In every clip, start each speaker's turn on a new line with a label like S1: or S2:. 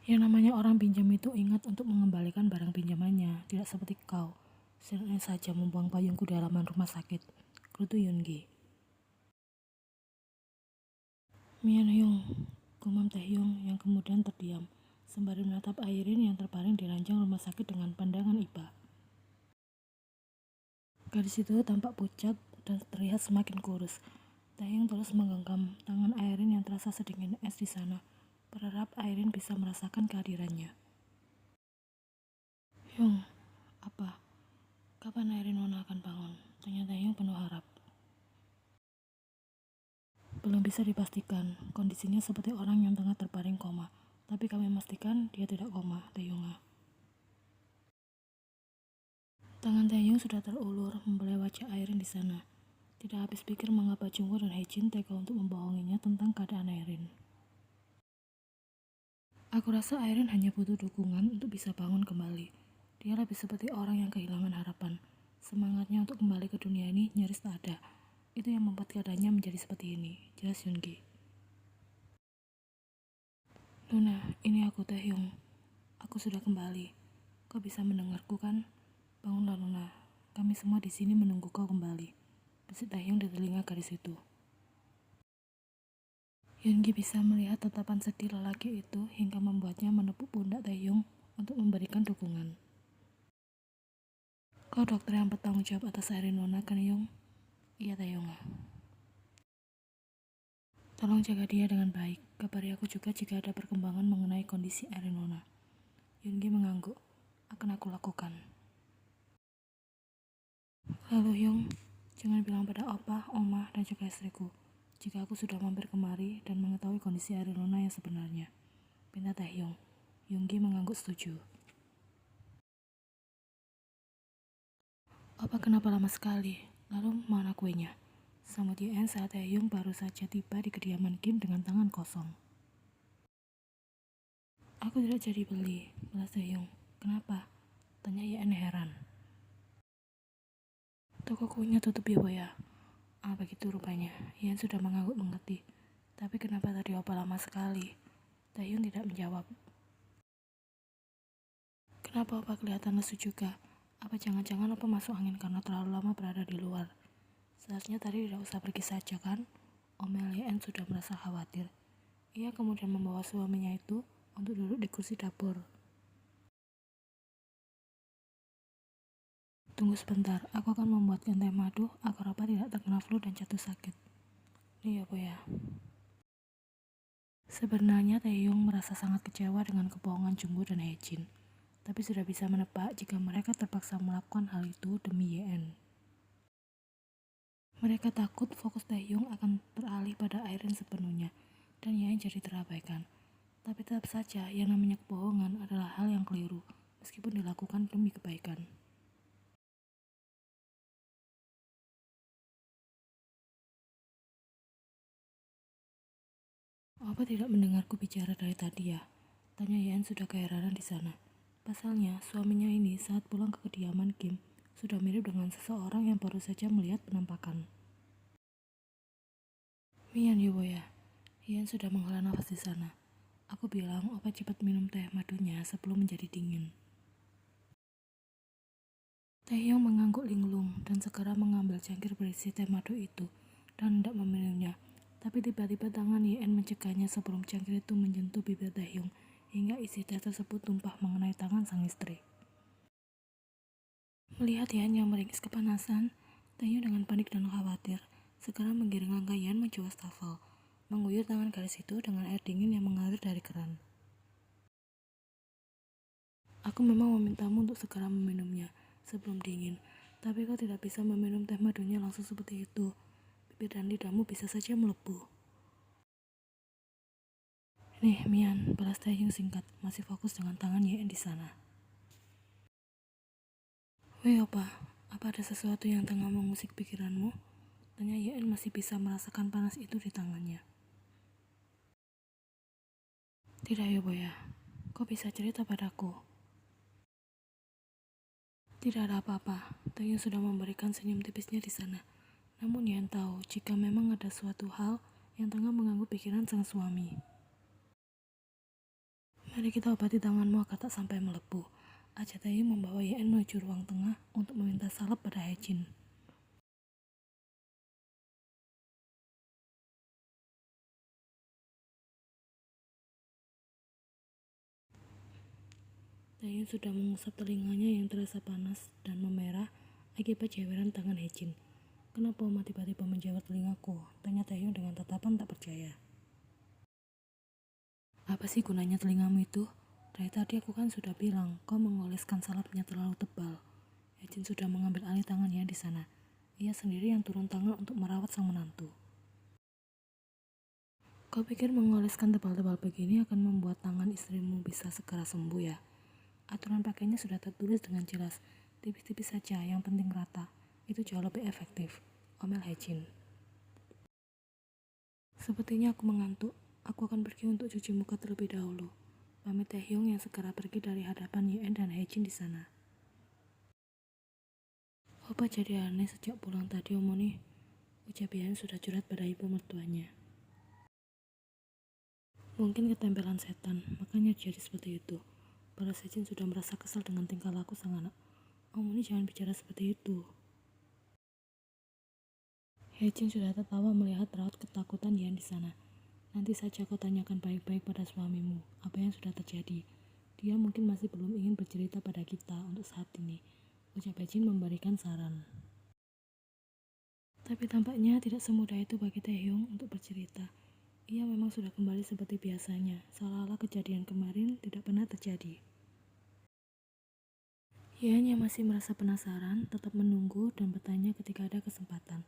S1: Yang namanya orang pinjam itu ingat untuk mengembalikan barang pinjamannya, tidak seperti kau. Seenaknya saja membuang payungku di halaman rumah sakit. Gerutu Yungi. Mian Hyung, gumam Taehyung yang kemudian terdiam, sembari menatap Airin yang terbaring di ranjang rumah sakit dengan pandangan iba. Gadis itu tampak pucat dan terlihat semakin kurus. Taehyung terus menggenggam tangan Airin yang terasa sedingin es di sana, berharap Airin bisa merasakan kehadirannya. Hyung, apa? Kapan Airin Nona akan bangun? Tanya Taehyung penuh harap. Belum bisa dipastikan, kondisinya seperti orang yang tengah terbaring koma. Tapi kami memastikan dia tidak koma, Taehyung. Tangan Taehyung sudah terulur membelai wajah Airin di sana. Tidak habis pikir mengapa Jungwoo dan Haejin tega untuk membohonginya tentang keadaan Airin. Aku rasa Airin hanya butuh dukungan untuk bisa bangun kembali. Dia lebih seperti orang yang kehilangan harapan. Semangatnya untuk kembali ke dunia ini nyaris tak ada. Itu yang membuat keadaannya menjadi seperti ini, jelas Yoongi. Nona, ini aku Taehyung. Aku sudah kembali. Kau bisa mendengarku kan? Bangunlah Nona. Kami semua di sini menunggu kau kembali. Bisik Taehyung di telinga gadis itu. Yoongi bisa melihat tatapan sedih lelaki itu hingga membuatnya menepuk pundak Taehyung untuk memberikan dukungan. Kau dokter yang bertanggung jawab atas Airin Nona kan Young? Iya Taehyung. Tolong jaga dia dengan baik. Kabari aku juga jika ada perkembangan mengenai kondisi Airin Nona. Yoongi mengangguk. Akan aku lakukan. Lalu Hyung, jangan bilang pada opa, oma, dan juga istriku jika aku sudah mampir kemari dan mengetahui kondisi Airin Nona yang sebenarnya. Pinta Taehyung. Yoongi mengangguk setuju. Opa kenapa lama sekali? Lalu mana kuenya? Sambut Yen saat Taehyung baru saja tiba di kediaman Kim dengan tangan kosong. Aku tidak jadi beli, balas Taehyung. Kenapa? Tanya Yen heran. Toko kuenya tutup ya boya. Begitu rupanya. Yen sudah mengangguk mengerti. Tapi kenapa tadi opa lama sekali? Taehyung tidak menjawab. Kenapa opa kelihatan lesu juga? Apa jangan-jangan opa masuk angin karena terlalu lama berada di luar? Seharusnya tadi tidak usah pergi saja kan? Omel Yen sudah merasa khawatir. Ia kemudian membawa suaminya itu untuk duduk di kursi dapur. Tunggu sebentar, aku akan membuatkan teh madu agar opa tidak terkena flu dan jatuh sakit. Iya boya. Sebenarnya Taehyung merasa sangat kecewa dengan kebohongan Jungwoo dan Haejin, tapi sudah bisa menebak jika mereka terpaksa melakukan hal itu demi Yen. Mereka takut fokus Taehyung akan beralih pada Airin sepenuhnya, dan Yen jadi terabaikan. Tapi tetap saja yang namanya kebohongan adalah hal yang keliru, meskipun dilakukan demi kebaikan. Apa tidak mendengarku bicara dari tadi ya? Tanya Yen sudah keheranan di sana. Pasalnya, suaminya ini saat pulang ke kediaman Kim, sudah mirip dengan seseorang yang baru saja melihat penampakan. Mian Yoboya, Yen sudah menghela nafas di sana. Aku bilang opa cepat minum teh madunya sebelum menjadi dingin. Taehyung mengangguk linglung dan segera mengambil cangkir berisi teh madu itu dan hendak meminumnya. Tapi tiba-tiba tangan Yen mencegahnya sebelum cangkir itu menyentuh bibir Taehyung hingga isi teh tersebut tumpah mengenai tangan sang istri. Melihat Yen yang meringis kepanasan, Taehyung dengan panik dan khawatir segera menggiring langkah Yen menuju wastafel, mengguyur tangan gadis itu dengan air dingin yang mengalir dari keran. Aku memang memintamu untuk segera meminumnya sebelum dingin, tapi kau tidak bisa meminum teh madunya langsung seperti itu. Bibir dan lidahmu bisa saja melepuh. Nih, Mian, balas Taehyung singkat, masih fokus dengan tangan Yen di sana. Weh opa, apa ada sesuatu yang tengah mengusik pikiranmu? Tanya Yen masih bisa merasakan panas itu di tangannya. Tidak ya boya, kau bisa cerita padaku. Tidak ada apa-apa, Taehyung sudah memberikan senyum tipisnya di sana. Namun Yen tahu jika memang ada suatu hal yang tengah mengganggu pikiran sang suami. Mari kita obati tanganmu agar tak sampai melepuh. Ajak Taehyung membawa Yen menuju ruang tengah untuk meminta salep pada Haejin. Taehyung sudah mengusap telinganya yang terasa panas dan memerah akibat jeweran tangan Haejin. Kenapa Oma tiba-tiba menjewer telingaku? Tanya Taehyung dengan tatapan tak percaya. Apa sih gunanya telingamu itu? Dari tadi aku kan sudah bilang, kau mengoleskan salapnya terlalu tebal. Haejin sudah mengambil alih tangannya di sana. Ia sendiri yang turun tangan untuk merawat sang menantu. Kau pikir mengoleskan tebal-tebal begini akan membuat tangan istrimu bisa segera sembuh ya? Aturan pakainya sudah tertulis dengan jelas, tipis-tipis saja, yang penting rata. Itu jauh lebih efektif, omel Haejin. Sepertinya aku mengantuk. Aku akan pergi untuk cuci muka terlebih dahulu. Pamit Taehyung yang segera pergi dari hadapan Yen dan Haejin di sana. Opa jadi aneh sejak pulang tadi, Omoni. Ucap Yen sudah curhat pada ibu mertuanya. Mungkin ketempelan setan, makanya jadi seperti itu. Balas Haejin sudah merasa kesal dengan tingkah laku sang anak. Omoni jangan bicara seperti itu. Haejin sudah tertawa melihat raut ketakutan Yen di sana. Nanti saja kau tanyakan baik-baik pada suamimu apa yang sudah terjadi. Dia mungkin masih belum ingin bercerita pada kita untuk saat ini. Ucap Haejin memberikan saran. Tapi tampaknya tidak semudah itu bagi Taehyung untuk bercerita. Ia memang sudah kembali seperti biasanya, seolah-olah kejadian kemarin tidak pernah terjadi. Yen yang masih merasa penasaran tetap menunggu dan bertanya ketika ada kesempatan.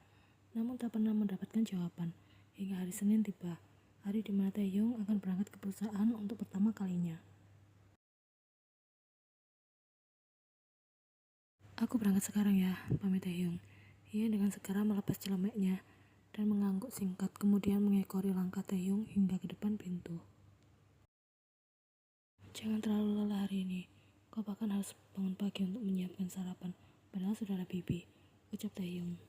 S1: Namun tak pernah mendapatkan jawaban, hingga hari Senin tiba, hari di mana Taehyung akan berangkat ke perusahaan untuk pertama kalinya. Aku berangkat sekarang ya, pamit Taehyung. Ia dengan segera melepas celemeknya dan mengangguk singkat, kemudian mengekori langkah Taehyung hingga ke depan pintu. Jangan terlalu lelah hari ini. Kau bahkan harus bangun pagi untuk menyiapkan sarapan, padahal sudah ada Bibi, ucap Taehyung.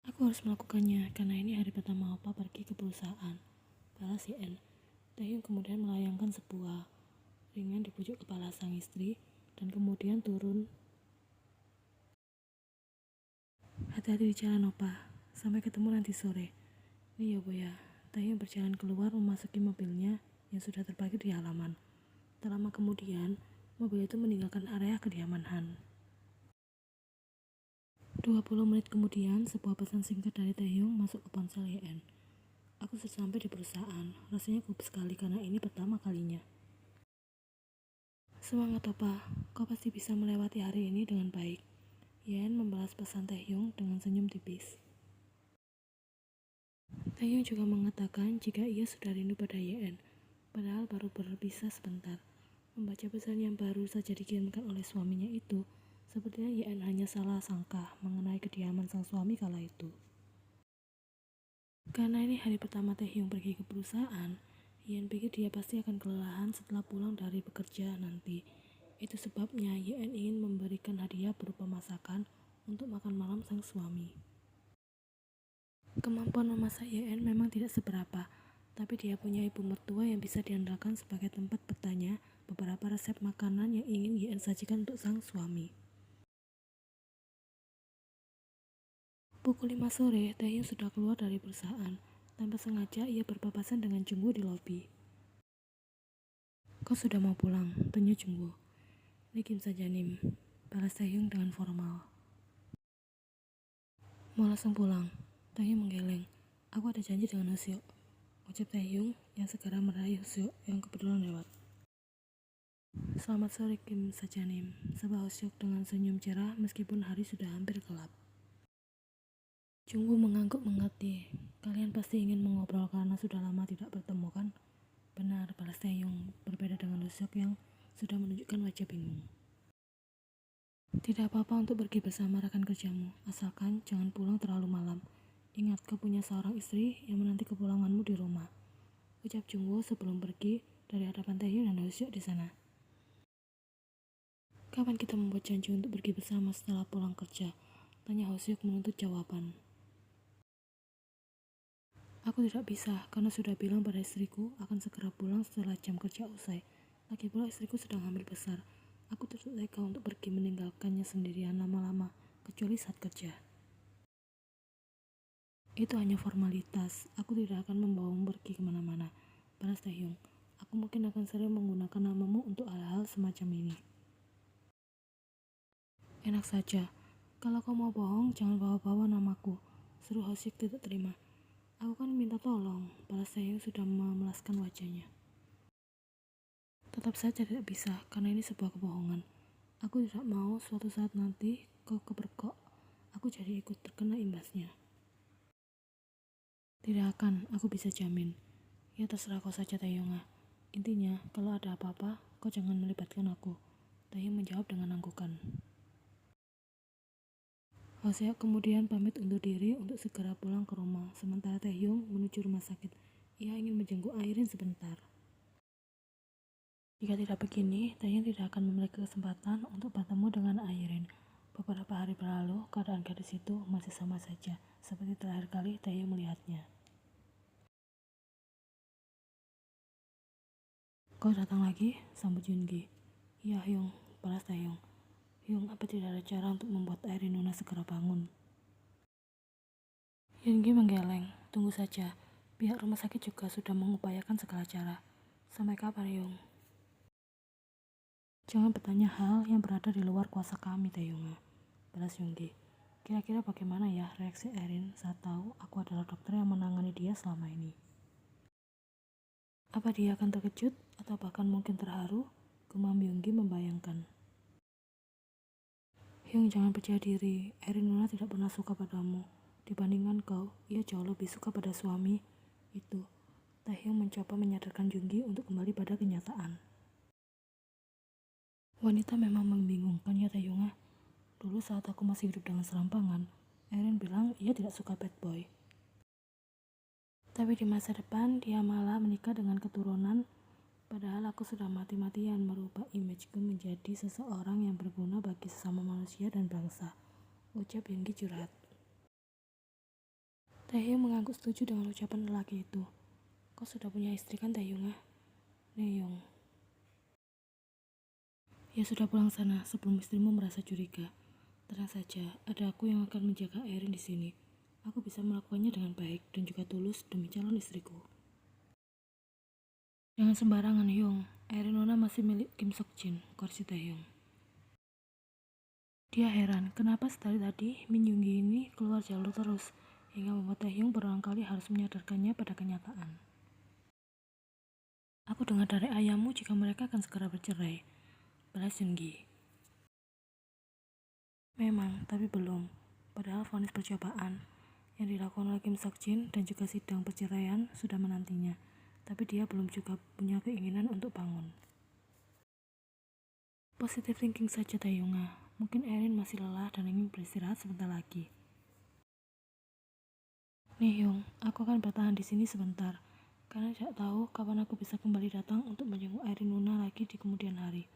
S1: Aku harus melakukannya karena ini hari pertama Opa pergi ke perusahaan, balas Yen. Taehyung kemudian melayangkan sebuah ringan di pucuk kepala sang istri dan kemudian turun. Hati-hati di jalan Opa, sampai ketemu nanti sore. Iya Bu ya. Taehyung berjalan keluar memasuki mobilnya yang sudah terparkir di halaman. Tak lama kemudian, mobil itu meninggalkan area kediaman Han. 20 menit kemudian, sebuah pesan singkat dari Taehyung masuk ke ponsel Yen. Aku sudah sampai di perusahaan. Rasanya gugup sekali karena ini pertama kalinya. Semangat Opa, kau pasti bisa melewati hari ini dengan baik. Yen membalas pesan Taehyung dengan senyum tipis. Taehyung juga mengatakan jika ia sudah rindu pada Yen, padahal baru berpisah sebentar. Membaca pesan yang baru saja dikirimkan oleh suaminya itu, sepertinya Yen hanya salah sangka mengenai kediaman sang suami kala itu. Karena ini hari pertama Taehyung pergi ke perusahaan, Yen pikir dia pasti akan kelelahan setelah pulang dari bekerja nanti. Itu sebabnya Yen ingin memberikan hadiah berupa masakan untuk makan malam sang suami. Kemampuan memasak Yen memang tidak seberapa, tapi dia punya ibu mertua yang bisa diandalkan sebagai tempat bertanya beberapa resep makanan yang ingin Yen sajikan untuk sang suami. Pukul 5 sore, Taehyung sudah keluar dari perusahaan. Tanpa sengaja, ia berpapasan dengan Jungwoo di lobi. Kau sudah mau pulang? Tanya Jungwoo. Nikim saja Nim, balas Taehyung dengan formal. Mau langsung pulang? Taehyung menggeleng. Aku ada janji dengan Hoseok, ucap Taehyung yang segera meraih Hoseok yang kebetulan lewat. Selamat sore Kim Sajanim, sapa Hoseok dengan senyum cerah meskipun hari sudah hampir gelap. Jungwoo mengangguk mengerti. Kalian pasti ingin mengobrol karena sudah lama tidak bertemu kan? Benar, balas Taehyung, berbeda dengan Hoseok yang sudah menunjukkan wajah bingung. Tidak apa-apa untuk pergi bersama rekan kerjamu, asalkan jangan pulang terlalu malam. Ingat, kau punya seorang istri yang menanti kepulanganmu di rumah, ucap Jungwoo sebelum pergi dari hadapan Taehyung dan Hoseok di sana. Kapan kita membuat janji untuk pergi bersama setelah pulang kerja? Tanya Hoseok menuntut jawaban. Aku tidak bisa karena sudah bilang pada istriku akan segera pulang setelah jam kerja usai. Lagi pula istriku sedang hamil besar. Aku tidak tega untuk pergi meninggalkannya sendirian lama-lama, kecuali saat kerja. Itu hanya formalitas. Aku tidak akan membawamu pergi kemana-mana, balas Taehyung. Aku mungkin akan sering menggunakan namamu untuk hal-hal semacam ini. Enak saja. Kalau kau mau bohong, jangan bawa-bawa namaku, seru Hoshik tidak terima. Aku kan minta tolong, balas Taehyung sudah memelaskan wajahnya. Tetap saja tidak bisa, karena ini sebuah kebohongan. Aku tidak mau suatu saat nanti kau kepergok, aku jadi ikut terkena imbasnya. Tidak akan, aku bisa jamin. Ya terserah kau saja Taehyung. Intinya, kalau ada apa-apa, kau jangan melibatkan aku. Taehyung menjawab dengan anggukan. Hoshik kemudian pamit undur diri untuk segera pulang ke rumah, sementara Taehyung menuju rumah sakit. Ia ingin menjenguk Airin sebentar. Jika tidak begini, Taehyung tidak akan memiliki kesempatan untuk bertemu dengan Airin. Beberapa hari berlalu, keadaan gadis itu masih sama saja, seperti terakhir kali Taehyung melihatnya. Kau datang lagi? Sambut Yoongi. Iya Hyung, balas Taehyung. Hyung, apa tidak ada cara untuk membuat Airin Nuna segera bangun? Yoongi menggeleng. Tunggu saja. Pihak rumah sakit juga sudah mengupayakan segala cara. Sampai kapan, Hyung? Jangan bertanya hal yang berada di luar kuasa kami, Taehyung. Balas Yoongi. Kira-kira bagaimana ya reaksi Airin saat tahu aku adalah dokter yang menangani dia selama ini? Apa dia akan terkejut atau bahkan mungkin terharu? Gumam Yoongi membayangkan. Hyung, jangan percaya diri. Airin Nuna tidak pernah suka padamu. Dibandingkan kau, ia jauh lebih suka pada suami itu. Taehyung mencoba menyadarkan Yoongi untuk kembali pada kenyataan. Wanita memang membingungkan ya Taehyung. Dulu saat aku masih hidup dengan serampangan, Airin bilang ia tidak suka bad boy. Tapi di masa depan dia malah menikah dengan keturunan, padahal aku sudah mati-matian merubah imageku menjadi seseorang yang berguna bagi sesama manusia dan bangsa, ucap Yoongi curhat. Taehyung mengangguk setuju dengan ucapan lelaki itu. Kau sudah punya istri kan Taehyung? Nehyung. Ya sudah pulang sana sebelum istrimu merasa curiga. Tenang saja, ada aku yang akan menjaga Airin di sini. Aku bisa melakukannya dengan baik dan juga tulus demi calon istriku. Jangan sembarangan, Hyung. Airin Nona masih milik Kim Sok Jin, korsi Taehyung. Dia heran, kenapa sekali tadi Min Yoongi ini keluar jalur terus, hingga membuat Taehyung berulang kali harus menyadarkannya pada kenyataan. Aku dengar dari ayahmu jika mereka akan segera bercerai, balas Yoongi. Memang, tapi belum. Padahal vonis percobaan yang dilakukan oleh Kim Sok Jin dan juga sidang perceraian sudah menantinya. Tapi dia belum juga punya keinginan untuk bangun. Positive thinking saja Taehyung. Mungkin Airin masih lelah dan ingin beristirahat sebentar lagi. Nih Hyung, aku akan bertahan di sini sebentar. Karena tidak tahu kapan aku bisa kembali datang untuk menjenguk Airin Nuna lagi di kemudian hari.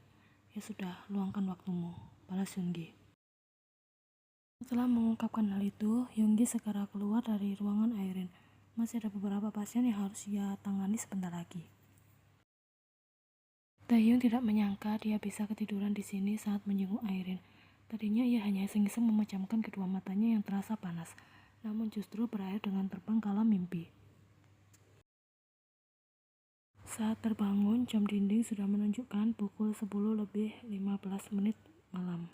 S1: Ya sudah, luangkan waktumu, balas Yoongi. Setelah mengungkapkan hal itu, Yoongi segera keluar dari ruangan Airin. Masih ada beberapa pasien yang harus ia tangani sebentar lagi. Taehyung tidak menyangka dia bisa ketiduran di sini saat menjenguk Airin. Tadinya ia hanya iseng-iseng memejamkan kedua matanya yang terasa panas, namun justru berakhir dengan terbang kala mimpi. Saat terbangun, jam dinding sudah menunjukkan pukul 10 lebih 15 menit malam.